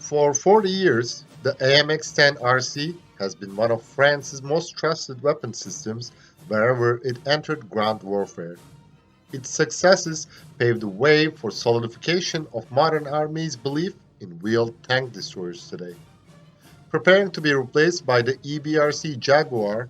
For 40 years, the AMX-10 RC has been one of France's most trusted weapon systems wherever it entered ground warfare. Its successes paved the way for solidification of modern armies' belief in wheeled tank destroyers today. Preparing to be replaced by the EBRC Jaguar,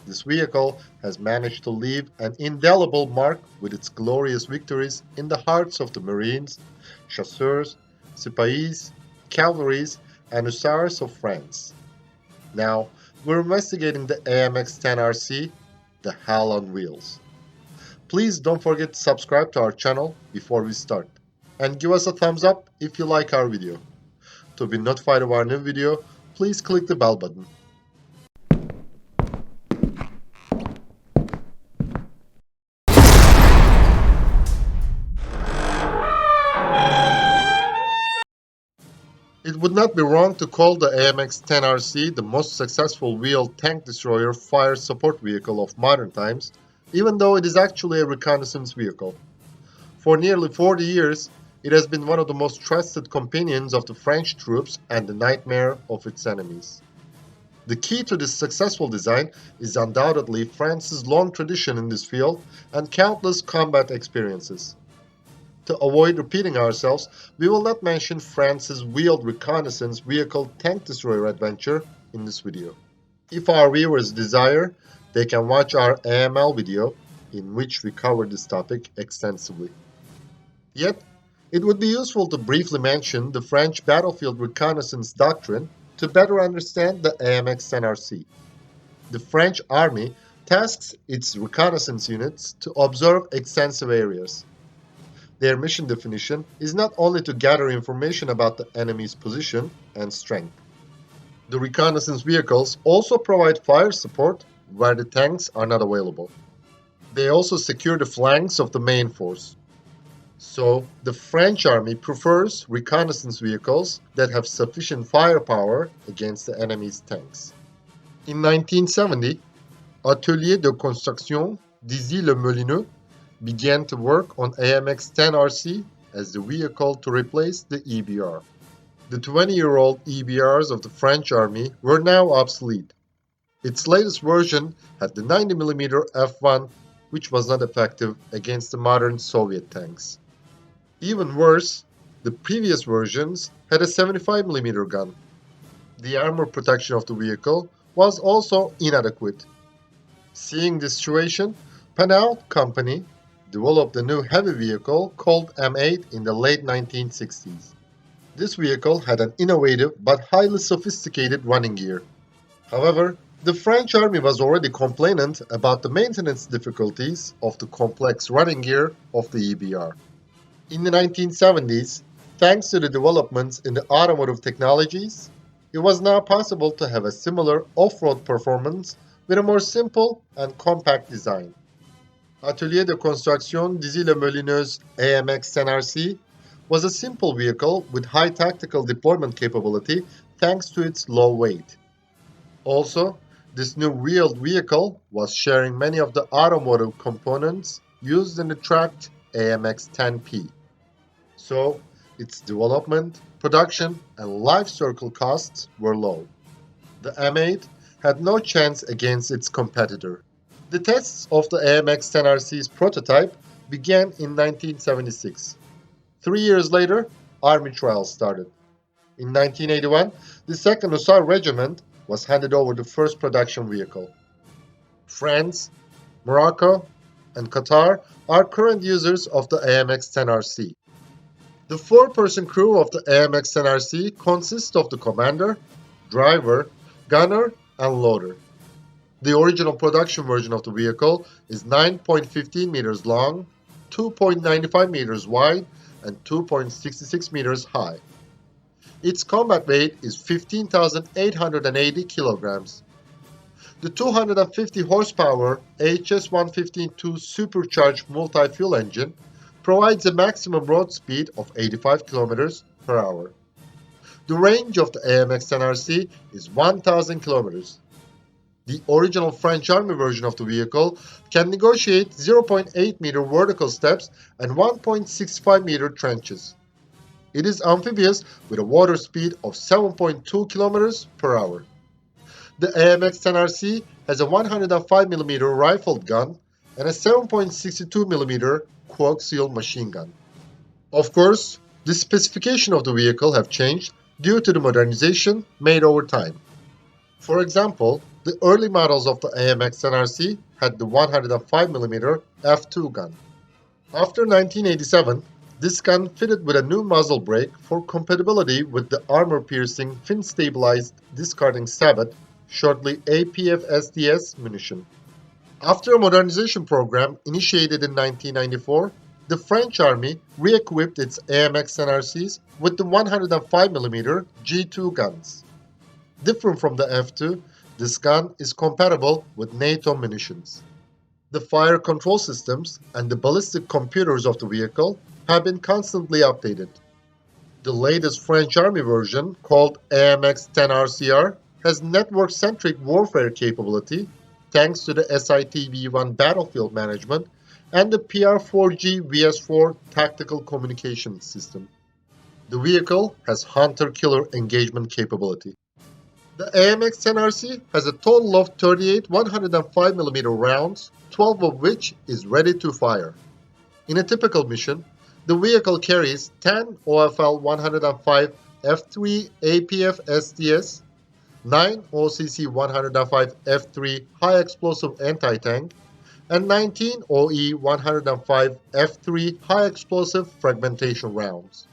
this vehicle has managed to leave an indelible mark with its glorious victories in the hearts of the Marines, chasseurs, Sipahis, cavalries, and hussars of France. Now, we're investigating the AMX-10 RC, the Hell on Wheels. Please don't forget to subscribe to our channel before we start, and give us a thumbs up if you like our video. To be notified of our new video, please click the bell button. It would not be wrong to call the AMX-10 RC the most successful wheeled tank destroyer fire support vehicle of modern times, even though it is actually a reconnaissance vehicle. For nearly 40 years, it has been one of the most trusted companions of the French troops and the nightmare of its enemies. The key to this successful design is undoubtedly France's long tradition in this field and countless combat experiences. To avoid repeating ourselves, we will not mention France's wheeled reconnaissance vehicle tank destroyer adventure in this video. If our viewers desire, they can watch our AML video in which we cover this topic extensively. Yet, it would be useful to briefly mention the French battlefield reconnaissance doctrine to better understand the AMX-10 RC. The French army tasks its reconnaissance units to observe extensive areas. Their mission definition is not only to gather information about the enemy's position and strength. The reconnaissance vehicles also provide fire support where the tanks are not available. They also secure the flanks of the main force. So, the French army prefers reconnaissance vehicles that have sufficient firepower against the enemy's tanks. In 1970, Atelier de Construction d'Issy-le-Molineux began to work on AMX-10 RC as the vehicle to replace the EBR. The 20-year-old EBRs of the French army were now obsolete. Its latest version had the 90mm F1, which was not effective against the modern Soviet tanks. Even worse, the previous versions had a 75mm gun. The armor protection of the vehicle was also inadequate. Seeing this situation, Panhard Company developed a new heavy vehicle called M8 in the late 1960s. This vehicle had an innovative but highly sophisticated running gear. However, the French army was already complainant about the maintenance difficulties of the complex running gear of the EBR. In the 1970s, thanks to the developments in the automotive technologies, it was now possible to have a similar off-road performance with a more simple and compact design. Atelier de Construction d'Issy-le-Molineux AMX-10 RC was a simple vehicle with high tactical deployment capability thanks to its low weight. Also, this new wheeled vehicle was sharing many of the automotive components used in the tracked AMX-10P. So, its development, production, and life cycle costs were low. The M8 had no chance against its competitor. The tests of the AMX-10 RC's prototype began in 1976. 3 years later, army trials started. In 1981, the 2nd Hussar Regiment was handed over the first production vehicle. France, Morocco, and Qatar are current users of the AMX-10 RC. The 4-person crew of the AMX-10 RC consists of the commander, driver, gunner, and loader. The original production version of the vehicle is 9.15 meters long, 2.95 meters wide, and 2.66 meters high. Its combat weight is 15,880 kilograms. The 250 horsepower HS-115-2 supercharged multi-fuel engine provides a maximum road speed of 85 kilometers per hour. The range of the AMX-10 RC is 1,000 kilometers. The original French Army version of the vehicle can negotiate 0.8 meter vertical steps and 1.65 meter trenches. It is amphibious with a water speed of 7.2 kilometers per hour. The AMX-10 RC has a 105mm rifled gun and a 7.62mm coaxial machine gun. Of course, the specification of the vehicle have changed due to the modernization made over time. For example, the early models of the AMX-10 RC had the 105mm f2 gun. After 1987, this gun fitted with a new muzzle brake for compatibility with the armor-piercing, fin-stabilized discarding sabot, shortly APF-SDS munition. After a modernization program initiated in 1994, the French army re-equipped its AMX-10 RCs with the 105mm G2 guns. Different from the F2, this gun is compatible with NATO munitions. The fire control systems and the ballistic computers of the vehicle have been constantly updated. The latest French Army version, called AMX-10 RCR, has network-centric warfare capability thanks to the SIT-V1 battlefield management and the PR-4G VS4 tactical communication system. The vehicle has hunter-killer engagement capability. The AMX-10 RC has a total of 38 105mm rounds, 12 of which is ready to fire. In a typical mission, the vehicle carries 10 OFL 105 F3 APF SDS, 9 OCC 105 F3 high explosive anti-tank, and 19 OE 105 F3 high explosive fragmentation rounds.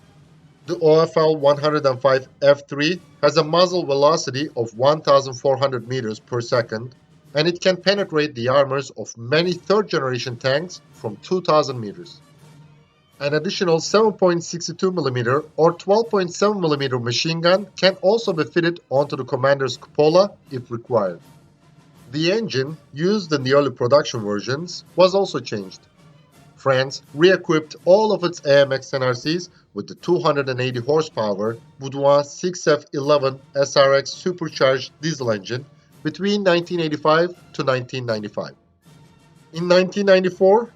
The OFL 105 F3 has a muzzle velocity of 1,400 meters per second, and it can penetrate the armors of many third-generation tanks from 2,000 meters. An additional 7.62mm or 12.7mm machine gun can also be fitted onto the commander's cupola if required. The engine used in the early production versions was also changed. France re-equipped all of its AMX-10 RCs with the 280 horsepower Baudouin 6F11 SRX supercharged diesel engine between 1985 to 1995. In 1994,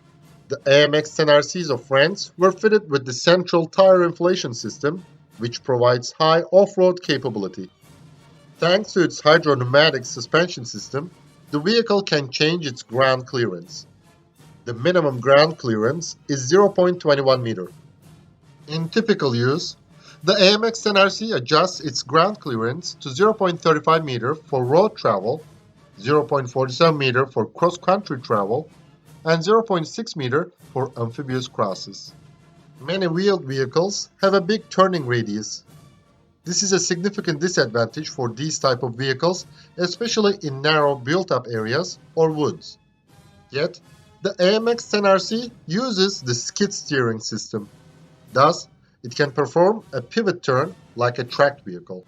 the AMX-10 RCs of France were fitted with the central tire inflation system, which provides high off-road capability. Thanks to its hydro-pneumatic suspension system, the vehicle can change its ground clearance. The minimum ground clearance is 0.21 meter. In typical use, the AMX-10 RC adjusts its ground clearance to 0.35 meter for road travel, 0.47 meter for cross-country travel, and 0.6 meter for amphibious crosses. Many wheeled vehicles have a big turning radius. This is a significant disadvantage for these type of vehicles, especially in narrow built-up areas or woods. Yet, the AMX-10 RC uses the skid steering system. Thus, it can perform a pivot turn like a tracked vehicle.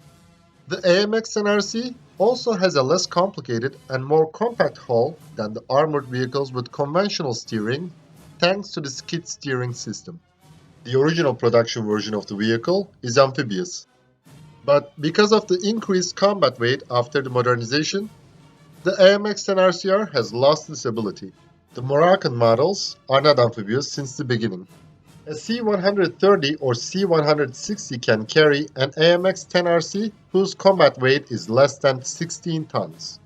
The AMX-10 RC also has a less complicated and more compact hull than the armored vehicles with conventional steering, thanks to the skid steering system. The original production version of the vehicle is amphibious. But because of the increased combat weight after the modernization, the AMX-10 RCR has lost this ability. The Moroccan models are not amphibious since the beginning. A C-130 or C-160 can carry an AMX-10 RC whose combat weight is less than 16 tons.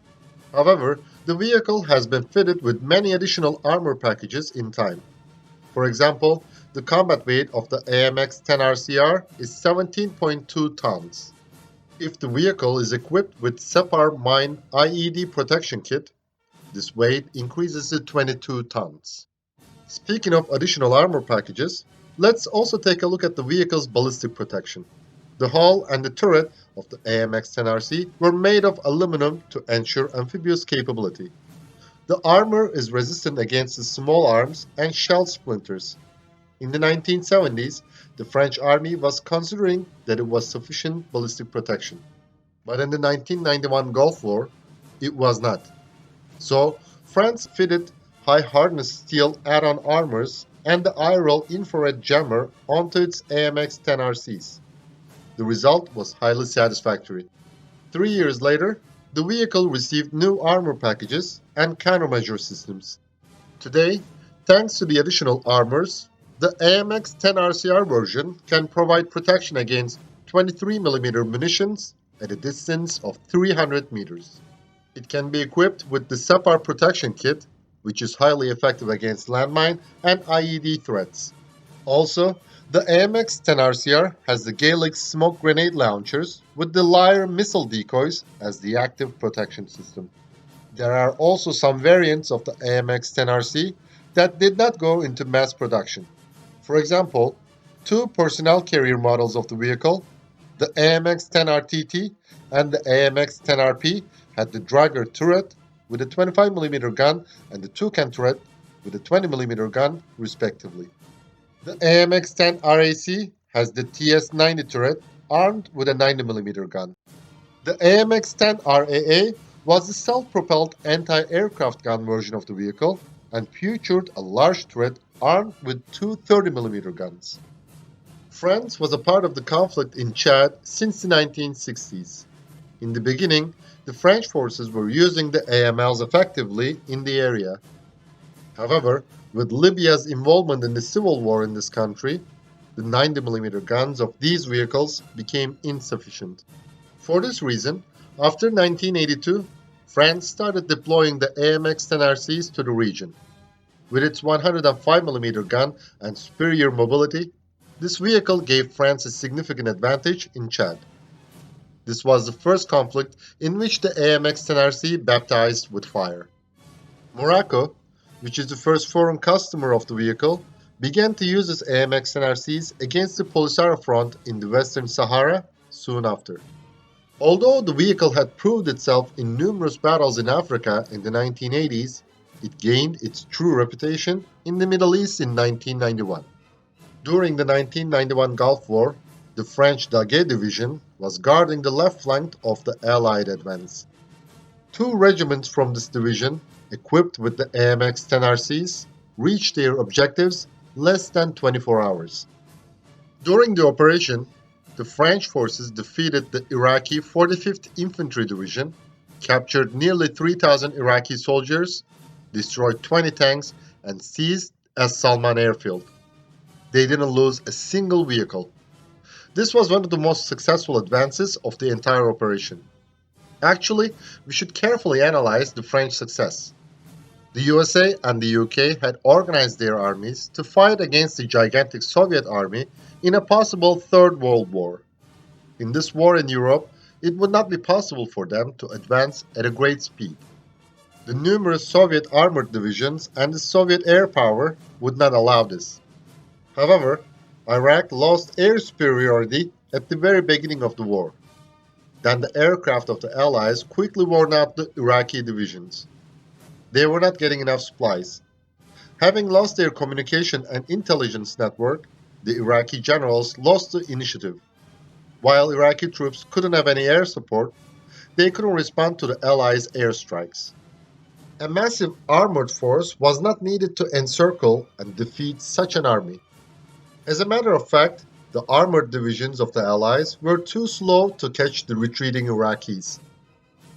However, the vehicle has been fitted with many additional armor packages in time. For example, the combat weight of the AMX-10 RCR is 17.2 tons. If the vehicle is equipped with SEPAR Mine IED protection kit, this weight increases to 22 tons. Speaking of additional armor packages, let's also take a look at the vehicle's ballistic protection. The hull and the turret of the AMX-10 RC were made of aluminum to ensure amphibious capability. The armor is resistant against the small arms and shell splinters. In the 1970s, the French army was considering that it was sufficient ballistic protection. But in the 1991 Gulf War, it was not. So, France fitted high-hardness steel add-on armors and the eye-roll infrared jammer onto its AMX-10 RCs. The result was highly satisfactory. 3 years later, the vehicle received new armor packages and countermeasure systems. Today, thanks to the additional armors, The AMX-10 RCR version can provide protection against 23mm munitions at a distance of 300 meters. It can be equipped with the SEPAR protection kit, which is highly effective against landmine and IED threats. Also, the AMX-10 RCR has the Galix smoke grenade launchers with the Lyre missile decoys as the active protection system. There are also some variants of the AMX-10 RC that did not go into mass production. For example, two personnel carrier models of the vehicle, the AMX-10 RTT and the AMX-10 RP, had the Dragger turret with a 25mm gun and the Toucan turret with a 20mm gun, respectively. The AMX-10 RAC has the TS-90 turret armed with a 90mm gun. The AMX-10 RAA was the self-propelled anti-aircraft gun version of the vehicle and featured a large turret armed with two 30mm guns. France was a part of the conflict in Chad since the 1960s. In the beginning, the French forces were using the AMLs effectively in the area. However, with Libya's involvement in the civil war in this country, the 90mm guns of these vehicles became insufficient. For this reason, after 1982, France started deploying the AMX-10 RCs to the region. With its 105mm gun and superior mobility, this vehicle gave France a significant advantage in Chad. This was the first conflict in which the AMX-10 RC baptized with fire. Morocco, which is the first foreign customer of the vehicle, began to use its AMX-10 RCs against the Polisario front in the Western Sahara soon after. Although the vehicle had proved itself in numerous battles in Africa in the 1980s, it gained its true reputation in the Middle East in 1991. During the 1991 Gulf War, the French Daguet Division was guarding the left flank of the Allied advance. Two regiments from this division, equipped with the AMX-10 RCs, reached their objectives less than 24 hours. During the operation, the French forces defeated the Iraqi 45th Infantry Division, captured nearly 3,000 Iraqi soldiers, destroyed 20 tanks, and seized As Salman airfield. They didn't lose a single vehicle. This was one of the most successful advances of the entire operation. Actually, we should carefully analyze the French success. The USA and the UK had organized their armies to fight against the gigantic Soviet army in a possible Third World War. In this war in Europe, it would not be possible for them to advance at a great speed. The numerous Soviet armored divisions and the Soviet air power would not allow this. However, Iraq lost air superiority at the very beginning of the war. Then the aircraft of the Allies quickly wore out the Iraqi divisions. They were not getting enough supplies. Having lost their communication and intelligence network, the Iraqi generals lost the initiative. While Iraqi troops couldn't have any air support, they couldn't respond to the Allies' airstrikes. A massive armored force was not needed to encircle and defeat such an army. As a matter of fact, the armored divisions of the Allies were too slow to catch the retreating Iraqis.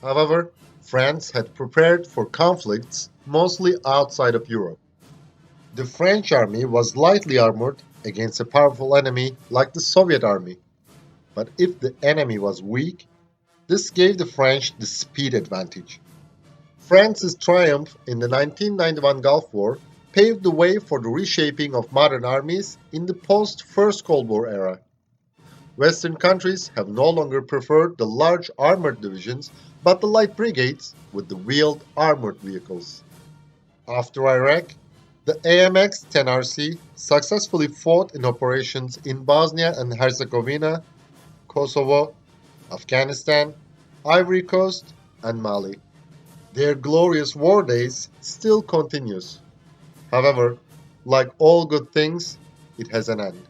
However, France had prepared for conflicts mostly outside of Europe. The French army was lightly armored against a powerful enemy like the Soviet army. But if the enemy was weak, this gave the French the speed advantage. France's triumph in the 1991 Gulf War paved the way for the reshaping of modern armies in the post-First Cold War era. Western countries have no longer preferred the large armored divisions but the light brigades with the wheeled armored vehicles. After Iraq, the AMX-10 RC successfully fought in operations in Bosnia and Herzegovina, Kosovo, Afghanistan, Ivory Coast, and Mali. Their glorious war days still continues. However, like all good things, it has an end.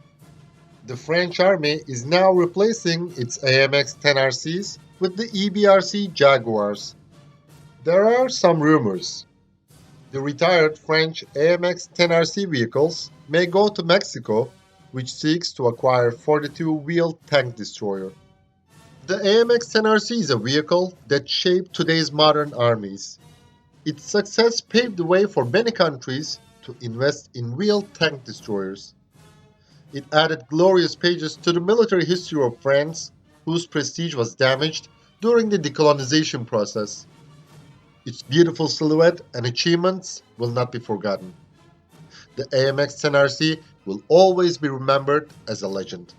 The French army is now replacing its AMX-10 RCs with the EBRC Jaguars. There are some rumors. The retired French AMX-10 RC vehicles may go to Mexico, which seeks to acquire 42-wheeled tank destroyer. The AMX-10 RC is a vehicle that shaped today's modern armies. Its success paved the way for many countries to invest in wheeled tank destroyers. It added glorious pages to the military history of France, whose prestige was damaged during the decolonization process. Its beautiful silhouette and achievements will not be forgotten. The AMX-10 RC will always be remembered as a legend.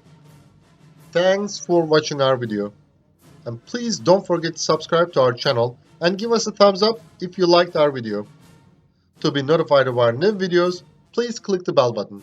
Thanks for watching our video, and please don't forget to subscribe to our channel and give us a thumbs up if you liked our video. To be notified of our new videos, please click the bell button.